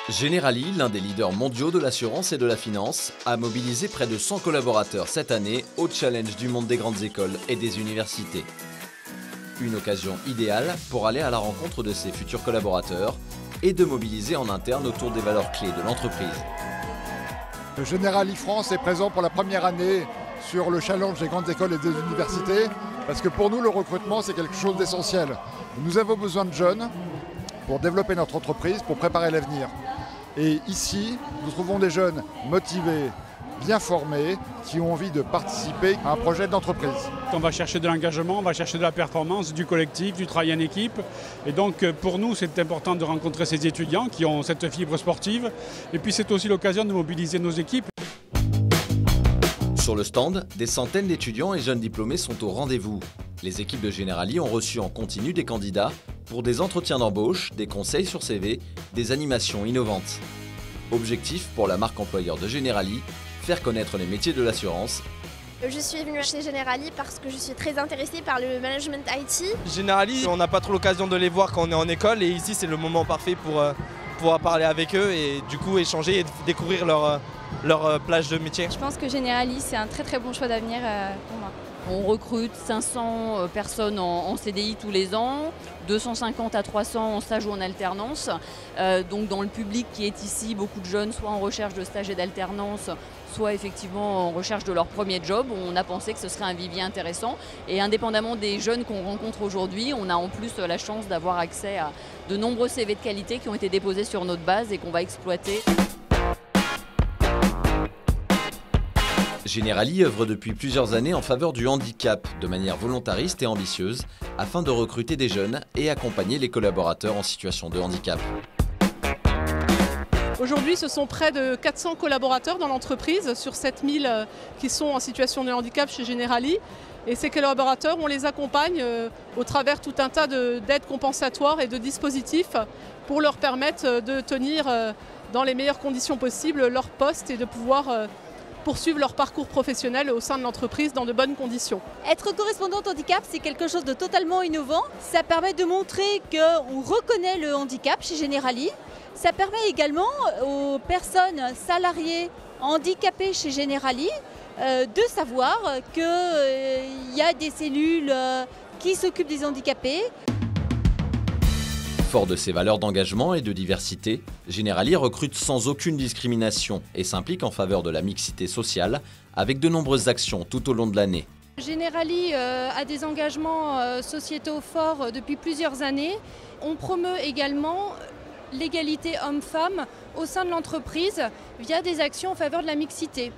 Generali, l'un des leaders mondiaux de l'assurance et de la finance, a mobilisé près de 100 collaborateurs cette année au challenge du monde des grandes écoles et des universités. Une occasion idéale pour aller à la rencontre de ses futurs collaborateurs et de mobiliser en interne autour des valeurs clés de l'entreprise. Le Generali France est présent pour la première année sur le challenge des grandes écoles et des universités parce que pour nous, le recrutement, c'est quelque chose d'essentiel. Nous avons besoin de jeunes pour développer notre entreprise, pour préparer l'avenir. Et ici, nous trouvons des jeunes motivés, bien formés, qui ont envie de participer à un projet d'entreprise. On va chercher de l'engagement, on va chercher de la performance, du collectif, du travail en équipe. Et donc pour nous, c'est important de rencontrer ces étudiants qui ont cette fibre sportive. Et puis c'est aussi l'occasion de mobiliser nos équipes. Sur le stand, des centaines d'étudiants et jeunes diplômés sont au rendez-vous. Les équipes de Generali ont reçu en continu des candidats pour des entretiens d'embauche, des conseils sur CV, des animations innovantes. Objectif pour la marque employeur de Generali, faire connaître les métiers de l'assurance. Je suis venue chez Generali parce que je suis très intéressée par le management IT. Generali, on n'a pas trop l'occasion de les voir quand on est en école et ici c'est le moment parfait pour pouvoir parler avec eux et du coup échanger et découvrir leur plage de métier. Je pense que Generali c'est un très bon choix d'avenir pour moi. On recrute 500 personnes en CDI tous les ans, 250 à 300 en stage ou en alternance. Donc dans le public qui est ici, beaucoup de jeunes soit en recherche de stage et d'alternance, soit effectivement en recherche de leur premier job. On a pensé que ce serait un vivier intéressant. Et indépendamment des jeunes qu'on rencontre aujourd'hui, on a en plus la chance d'avoir accès à de nombreux CV de qualité qui ont été déposés sur notre base et qu'on va exploiter. Generali œuvre depuis plusieurs années en faveur du handicap, de manière volontariste et ambitieuse, afin de recruter des jeunes et accompagner les collaborateurs en situation de handicap. Aujourd'hui, ce sont près de 400 collaborateurs dans l'entreprise, sur 7000 qui sont en situation de handicap chez Generali. Et ces collaborateurs, on les accompagne au travers tout un tas d'aides compensatoires et de dispositifs pour leur permettre de tenir dans les meilleures conditions possibles leur poste et de pouvoir poursuivre leur parcours professionnel au sein de l'entreprise dans de bonnes conditions. Être correspondante handicap, c'est quelque chose de totalement innovant. Ça permet de montrer qu'on reconnaît le handicap chez Generali. Ça permet également aux personnes salariées handicapées chez Generali de savoir qu'il y a des cellules qui s'occupent des handicapés. Fort de ses valeurs d'engagement et de diversité, Generali recrute sans aucune discrimination et s'implique en faveur de la mixité sociale avec de nombreuses actions tout au long de l'année. Generali a des engagements sociétaux forts depuis plusieurs années. On promeut également l'égalité homme-femme au sein de l'entreprise via des actions en faveur de la mixité.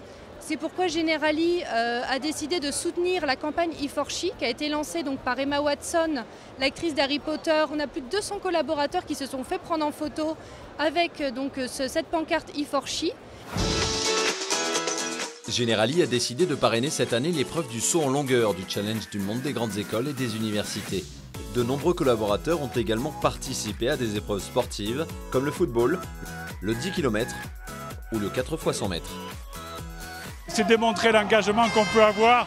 C'est pourquoi Generali a décidé de soutenir la campagne E4She qui a été lancée donc par Emma Watson, l'actrice d'Harry Potter. On a plus de 200 collaborateurs qui se sont fait prendre en photo avec cette pancarte E4She. Generali a décidé de parrainer cette année l'épreuve du saut en longueur du challenge du monde des grandes écoles et des universités. De nombreux collaborateurs ont également participé à des épreuves sportives comme le football, le 10 km ou le 4x100 mètres. C'est démontrer l'engagement qu'on peut avoir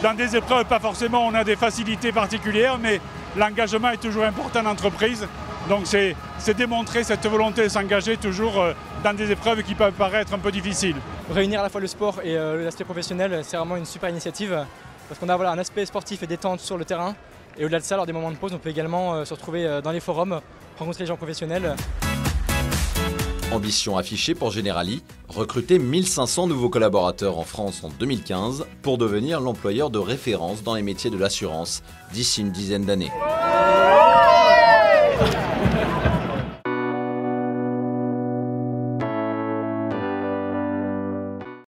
dans des épreuves. Pas forcément on a des facilités particulières, mais l'engagement est toujours important en entreprise. Donc c'est démontrer cette volonté de s'engager toujours dans des épreuves qui peuvent paraître un peu difficiles. Réunir à la fois le sport et l'aspect professionnel, c'est vraiment une super initiative. Parce qu'on a un aspect sportif et détente sur le terrain. Et au-delà de ça, lors des moments de pause, on peut également se retrouver dans les forums, rencontrer les gens professionnels. Ambition affichée pour Generali, recruter 1500 nouveaux collaborateurs en France en 2015 pour devenir l'employeur de référence dans les métiers de l'assurance d'ici une dizaine d'années.